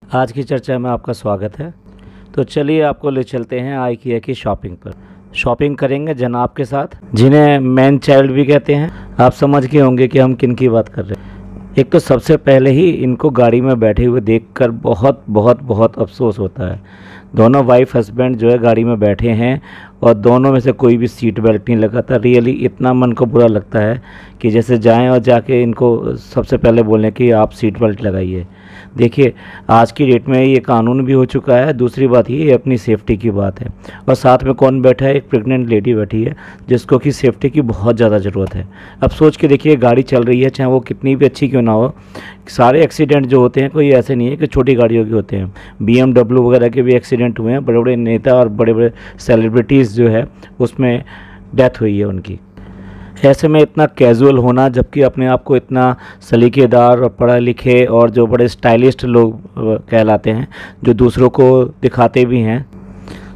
आज की चर्चा में आपका स्वागत है। तो चलिए आपको ले चलते हैं आइकिया की शॉपिंग पर। शॉपिंग करेंगे जनाब के साथ, जिन्हें मैन चाइल्ड भी कहते हैं। आप समझ गए होंगे कि हम किन की बात कर रहे हैं। एक तो सबसे पहले ही इनको गाड़ी में बैठे हुए देखकर बहुत बहुत बहुत अफसोस होता है। दोनों वाइफ हस्बैंड जो है गाड़ी में बैठे हैं और दोनों में से कोई भी सीट बेल्ट नहीं लगाता। रियली इतना मन को बुरा लगता है कि जैसे जाएं और जाके इनको सबसे पहले बोलें कि आप सीट बेल्ट लगाइए। देखिए, आज की डेट में ये कानून भी हो चुका है। दूसरी बात ये अपनी सेफ्टी की बात है। और साथ में कौन बैठा है? एक प्रेग्नेंट लेडी बैठी है जिसको कि सेफ्टी की बहुत ज़्यादा ज़रूरत है। अब सोच के देखिए, गाड़ी चल रही है, चाहे वो कितनी भी अच्छी क्यों ना हो। सारे एक्सीडेंट जो होते हैं कोई ऐसे नहीं है कि छोटी गाड़ियों के होते हैं। BMW वगैरह के भी एक्सीडेंट हुए हैं। बड़े बड़े नेता और बड़े बड़े सेलिब्रिटीज़ जो है उसमें डेथ हुई है उनकी। ऐसे में इतना कैजुअल होना, जबकि अपने आप को इतना सलीकेदार और पढ़े लिखे और जो बड़े स्टाइलिस्ट लोग कहलाते हैं, जो दूसरों को दिखाते भी हैं।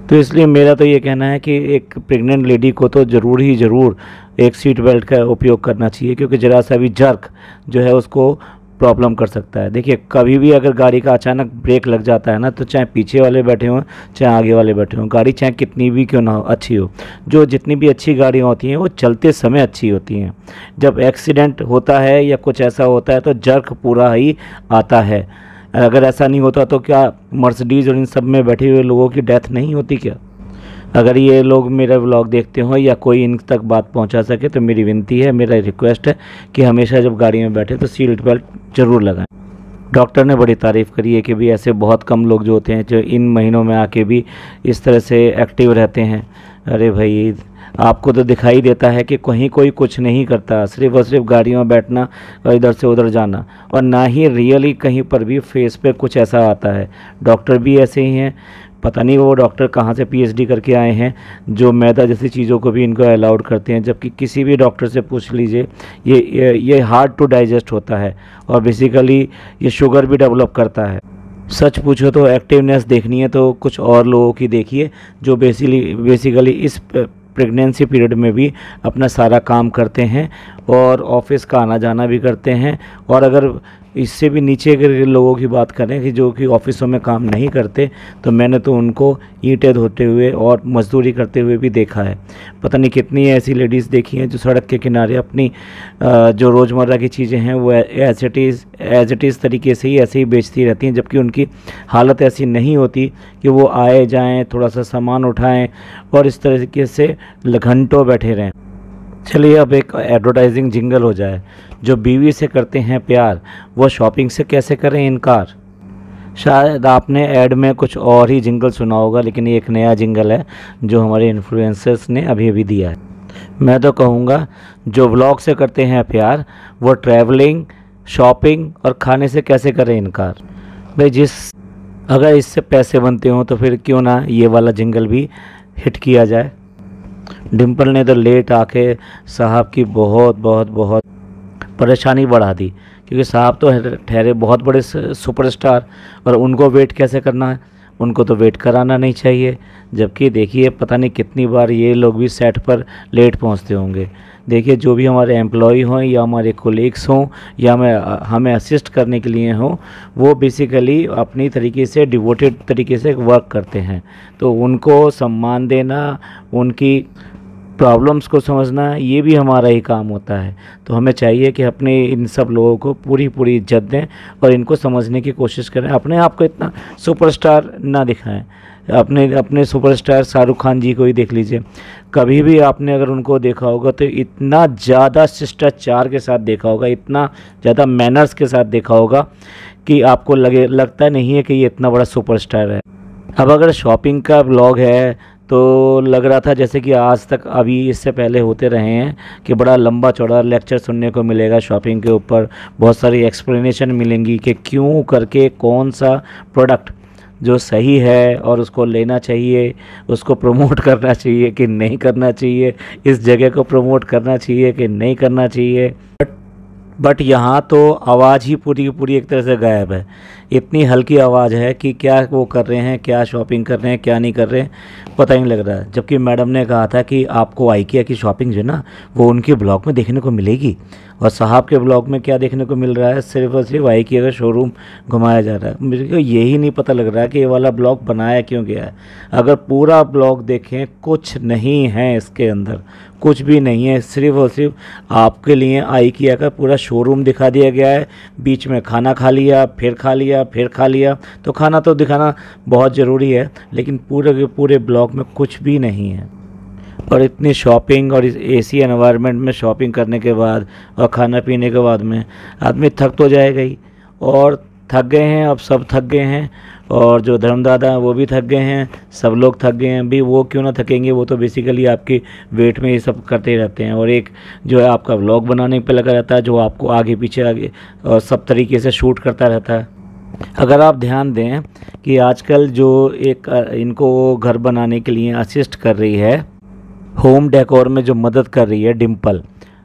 तो इसलिए मेरा तो ये कहना है कि एक प्रेग्नेंट लेडी को तो ज़रूर एक सीट बेल्ट का उपयोग करना चाहिए, क्योंकि ज़रा सा भी जर्क जो है उसको प्रॉब्लम कर सकता है। देखिए, कभी भी अगर गाड़ी का अचानक ब्रेक लग जाता है ना, तो चाहे पीछे वाले बैठे हों चाहे आगे वाले बैठे हों, गाड़ी चाहे कितनी भी क्यों ना हो अच्छी हो, जो जितनी भी अच्छी गाड़ियाँ होती हैं वो चलते समय अच्छी होती हैं। जब एक्सीडेंट होता है या कुछ ऐसा होता है तो जर्क पूरा ही आता है। अगर ऐसा नहीं होता तो क्या मर्सिडीज़ और इन सब में बैठे हुए लोगों की डेथ नहीं होती क्या? अगर ये लोग मेरा व्लॉग देखते हो या कोई इन तक बात पहुंचा सके तो मेरी विनती है, मेरा रिक्वेस्ट है कि हमेशा जब गाड़ी में बैठे तो सीट बेल्ट ज़रूर लगाएं। डॉक्टर ने बड़ी तारीफ़ करी है कि भी ऐसे बहुत कम लोग जो होते हैं जो इन महीनों में आके भी इस तरह से एक्टिव रहते हैं। अरे भाई, आपको तो दिखाई देता है कि कहीं कोई कुछ नहीं करता, सिर्फ और सिर्फ गाड़ियों में बैठना और इधर से उधर जाना, और ना ही रियली कहीं पर भी फेस पे कुछ ऐसा आता है। डॉक्टर भी ऐसे ही हैं। पता नहीं वो डॉक्टर कहाँ से PhD करके आए हैं जो मैदा जैसी चीज़ों को भी इनको अलाउड करते हैं, जबकि किसी भी डॉक्टर से पूछ लीजिए ये हार्ड टू डाइजेस्ट होता है और बेसिकली ये शुगर भी डेवलप करता है। सच पूछो तो एक्टिवनेस देखनी है तो कुछ और लोगों की देखिए जो बेसिकली इस प्रेगनेंसी पीरियड में भी अपना सारा काम करते हैं और ऑफिस का आना जाना भी करते हैं। और अगर इससे भी नीचे के लोगों की बात करें कि जो कि ऑफिसों में काम नहीं करते, तो मैंने तो उनको ईंटें धोते हुए और मजदूरी करते हुए भी देखा है। पता नहीं कितनी ऐसी लेडीज़ देखी हैं जो सड़क के किनारे अपनी जो रोज़मर्रा की चीज़ें हैं वो एज इट इज़ तरीके से ही ऐसे ही बेचती रहती हैं, जबकि उनकी हालत ऐसी नहीं होती कि वो आए जाएँ, थोड़ा सा सामान उठाएँ और इस तरीके से घंटों बैठे रहें। चलिए अब एक एडवर्टाइजिंग जिंगल हो जाए। जो बीवी से करते हैं प्यार, वो शॉपिंग से कैसे करें इनकार। शायद आपने ऐड में कुछ और ही जिंगल सुना होगा, लेकिन ये एक नया जिंगल है जो हमारे इन्फ्लुएंसर्स ने अभी दिया है। मैं तो कहूँगा जो व्लॉग से करते हैं प्यार, वो ट्रैवलिंग, शॉपिंग और खाने से कैसे करें इनकार। भाई, अगर इससे पैसे बनते हों तो फिर क्यों ना ये वाला जिंगल भी हिट किया जाए। डिम्पल ने तो लेट आके साहब की बहुत बहुत बहुत परेशानी बढ़ा दी, क्योंकि साहब तो ठहरे बहुत बड़े सुपरस्टार और उनको वेट कैसे करना है। उनको तो वेट कराना नहीं चाहिए। जबकि देखिए, पता नहीं कितनी बार ये लोग भी सेट पर लेट पहुंचते होंगे। देखिए, जो भी हमारे एम्प्लॉय हों या हमारे कोलीग्स हों या हमें असिस्ट करने के लिए हों, वो बेसिकली अपनी तरीके से डिवोटेड तरीके से वर्क करते हैं। तो उनको सम्मान देना, उनकी प्रॉब्लम्स को समझना, ये भी हमारा ही काम होता है। तो हमें चाहिए कि अपने इन सब लोगों को पूरी इज्जत दें और इनको समझने की कोशिश करें। अपने आप को इतना सुपरस्टार ना दिखाएं। अपने सुपरस्टार शाहरुख खान जी को ही देख लीजिए। कभी भी आपने अगर उनको देखा होगा तो इतना ज़्यादा शिष्टाचार के साथ देखा होगा, इतना ज़्यादा मैनर्स के साथ देखा होगा कि आपको लगता नहीं है कि ये इतना बड़ा सुपरस्टार है। अब अगर शॉपिंग का ब्लॉग है तो लग रहा था जैसे कि आज तक अभी इससे पहले होते रहे हैं कि बड़ा लंबा चौड़ा लेक्चर सुनने को मिलेगा शॉपिंग के ऊपर। बहुत सारी एक्सप्लेनेशन मिलेंगी कि क्यों करके कौन सा प्रोडक्ट जो सही है और उसको लेना चाहिए, उसको प्रमोट करना चाहिए कि नहीं करना चाहिए, इस जगह को प्रमोट करना चाहिए कि नहीं करना चाहिए। बट यहाँ तो आवाज़ ही पूरी की पूरी एक तरह से गायब है। इतनी हल्की आवाज़ है कि क्या वो कर रहे हैं, क्या शॉपिंग कर रहे हैं, क्या नहीं कर रहे हैं, पता ही नहीं लग रहा है। जबकि मैडम ने कहा था कि आपको आइकिया की शॉपिंग जो है ना वो उनके ब्लॉग में देखने को मिलेगी, और साहब के ब्लॉग में क्या देखने को मिल रहा है, सिर्फ और सिर्फ आइकिया का शोरूम घुमाया जा रहा है। मुझे को यही नहीं पता लग रहा है कि ये वाला ब्लॉग बनाया क्यों गया है। अगर पूरा ब्लॉग देखें, कुछ नहीं है इसके अंदर, कुछ भी नहीं है, सिर्फ और सिर्फ आपके लिए आइकिया का पूरा शोरूम दिखा दिया गया है। बीच में खाना खा लिया, फिर खा लिया, फिर खा लिया, तो खाना तो दिखाना बहुत ज़रूरी है, लेकिन पूरे के पूरे ब्लॉग में कुछ भी नहीं है। और इतनी शॉपिंग और इस एसी एनवायरनमेंट में शॉपिंग करने के बाद और खाना पीने के बाद में आदमी थक तो जाएगा ही, और थक गए हैं, अब सब थक गए हैं, और जो धर्मदादा हैं वो भी थक गए हैं, सब लोग थक गए हैं। भी वो क्यों ना थकेंगे, वो तो बेसिकली आपकी वेट में ये सब करते ही रहते हैं, और एक जो है आपका व्लॉग बनाने पे लगा रहता है, जो आपको आगे पीछे आगे और सब तरीके से शूट करता रहता है। अगर आप ध्यान दें कि आजकल जो एक इनको घर बनाने के लिए असिस्ट कर रही है, होम डेकोर में जो मदद कर रही है, डिम्पल,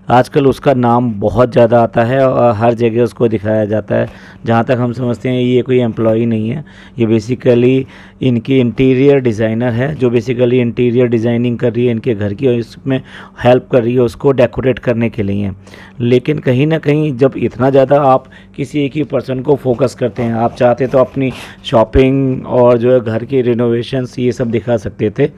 आजकल उसका नाम बहुत ज़्यादा आता है और हर जगह उसको दिखाया जाता है। जहाँ तक हम समझते हैं ये कोई एम्प्लॉई नहीं है, ये बेसिकली इनकी इंटीरियर डिज़ाइनर है, जो बेसिकली इंटीरियर डिज़ाइनिंग कर रही है इनके घर की, और इसमें हेल्प कर रही है उसको डेकोरेट करने के लिए। लेकिन कहीं ना कहीं जब इतना ज़्यादा आप किसी एक ही पर्सन को फोकस करते हैं, आप चाहते तो अपनी शॉपिंग और जो है घर की रिनोवेशंस ये सब दिखा सकते थे।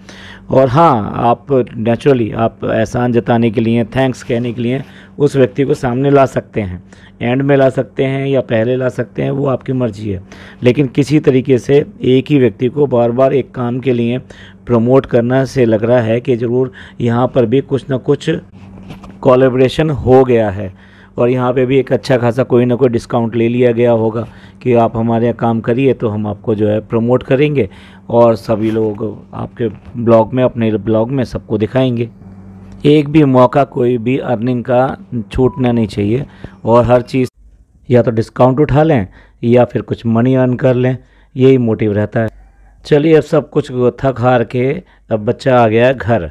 और हाँ, आप नेचुरली आप एहसान जताने के लिए, थैंक्स कहने के लिए उस व्यक्ति को सामने ला सकते हैं, एंड में ला सकते हैं या पहले ला सकते हैं, वो आपकी मर्ज़ी है। लेकिन किसी तरीके से एक ही व्यक्ति को बार बार एक काम के लिए प्रमोट करना से लग रहा है कि ज़रूर यहाँ पर भी कुछ ना कुछ कोलैबोरेशन हो गया है, और यहाँ पे भी एक अच्छा खासा कोई ना कोई डिस्काउंट ले लिया गया होगा कि आप हमारे यहाँ काम करिए तो हम आपको जो है प्रमोट करेंगे, और सभी लोग आपके ब्लॉग में, अपने ब्लॉग में सबको दिखाएंगे। एक भी मौका कोई भी अर्निंग का छूटना नहीं चाहिए, और हर चीज़ या तो डिस्काउंट उठा लें या फिर कुछ मनी अर्न कर लें, यही मोटिव रहता है। चलिए, अब सब कुछ थक हार के अब बच्चा आ गया है घर।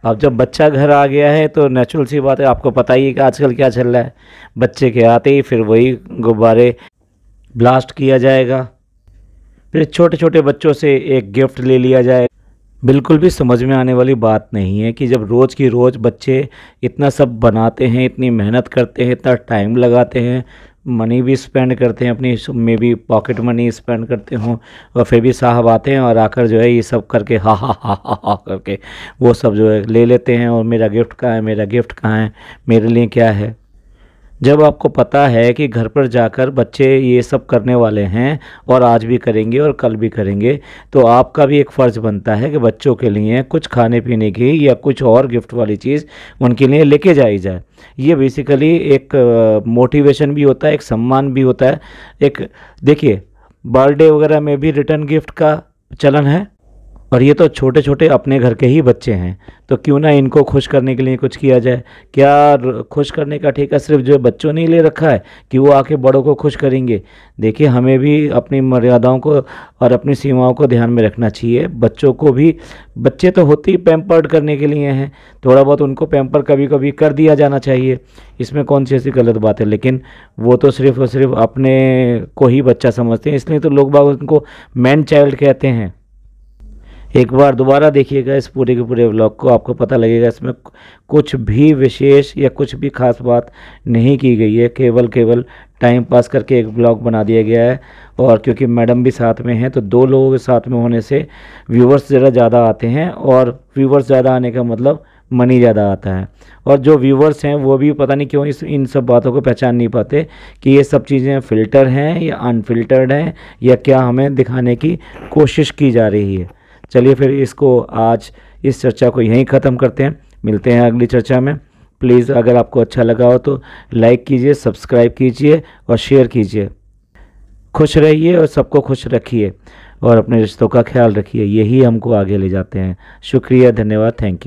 अब जब बच्चा घर आ गया है तो नेचुरल सी बात है, आपको पता ही है कि आजकल क्या चल रहा है। बच्चे के आते ही फिर वही गुब्बारे ब्लास्ट किया जाएगा, फिर छोटे छोटे बच्चों से एक गिफ्ट ले लिया जाए। बिल्कुल भी समझ में आने वाली बात नहीं है कि जब रोज़ की रोज़ बच्चे इतना सब बनाते हैं, इतनी मेहनत करते हैं, इतना टाइम लगाते हैं, मनी भी स्पेंड करते हैं, अपनी में भी पॉकेट मनी स्पेंड करते हों, और फिर भी साहब आते हैं और आकर जो है ये सब करके हा हा हा हा हा करके वो सब जो है ले लेते हैं, और मेरा गिफ्ट कहाँ है, मेरा गिफ्ट कहाँ है, मेरे लिए क्या है। जब आपको पता है कि घर पर जाकर बच्चे ये सब करने वाले हैं और आज भी करेंगे और कल भी करेंगे, तो आपका भी एक फ़र्ज़ बनता है कि बच्चों के लिए कुछ खाने पीने की या कुछ और गिफ्ट वाली चीज़ उनके लिए लेके जाई जाए। ये बेसिकली एक मोटिवेशन भी होता है, एक सम्मान भी होता है। एक देखिए, बर्थडे वगैरह में भी रिटर्न गिफ्ट का चलन है, और ये तो छोटे छोटे अपने घर के ही बच्चे हैं, तो क्यों ना इनको खुश करने के लिए कुछ किया जाए। क्या खुश करने का ठेका सिर्फ जो बच्चों ने ले रखा है कि वो आके बड़ों को खुश करेंगे। देखिए, हमें भी अपनी मर्यादाओं को और अपनी सीमाओं को ध्यान में रखना चाहिए। बच्चों को भी, बच्चे तो होते ही पैम्पर्ड करने के लिए हैं, थोड़ा बहुत उनको पैम्पर कभी कभी कर दिया जाना चाहिए, इसमें कौन सी ऐसी गलत बात है। लेकिन वो तो सिर्फ और सिर्फ अपने को ही बच्चा समझते हैं, इसलिए तो लोग बाग उनको मैन चाइल्ड कहते हैं। एक बार दोबारा देखिएगा इस पूरे के पूरे व्लॉग को, आपको पता लगेगा इसमें कुछ भी विशेष या कुछ भी खास बात नहीं की गई है, केवल टाइम पास करके एक व्लॉग बना दिया गया है। और क्योंकि मैडम भी साथ में हैं, तो दो लोगों के साथ में होने से व्यूवर्स ज़रा ज़्यादा आते हैं, और व्यूवर्स ज़्यादा आने का मतलब मनी ज़्यादा आता है। और जो व्यूवर्स हैं वो भी पता नहीं क्यों इन सब बातों को पहचान नहीं पाते कि ये सब चीज़ें फ़िल्टर हैं या अनफिल्टर्ड हैं, या क्या हमें दिखाने की कोशिश की जा रही है। चलिए फिर इसको आज इस चर्चा को यहीं ख़त्म करते हैं, मिलते हैं अगली चर्चा में। प्लीज़ अगर आपको अच्छा लगा हो तो लाइक कीजिए, सब्सक्राइब कीजिए और शेयर कीजिए। खुश रहिए और सबको खुश रखिए, और अपने रिश्तों का ख्याल रखिए, यही हमको आगे ले जाते हैं। शुक्रिया, धन्यवाद, थैंक यू।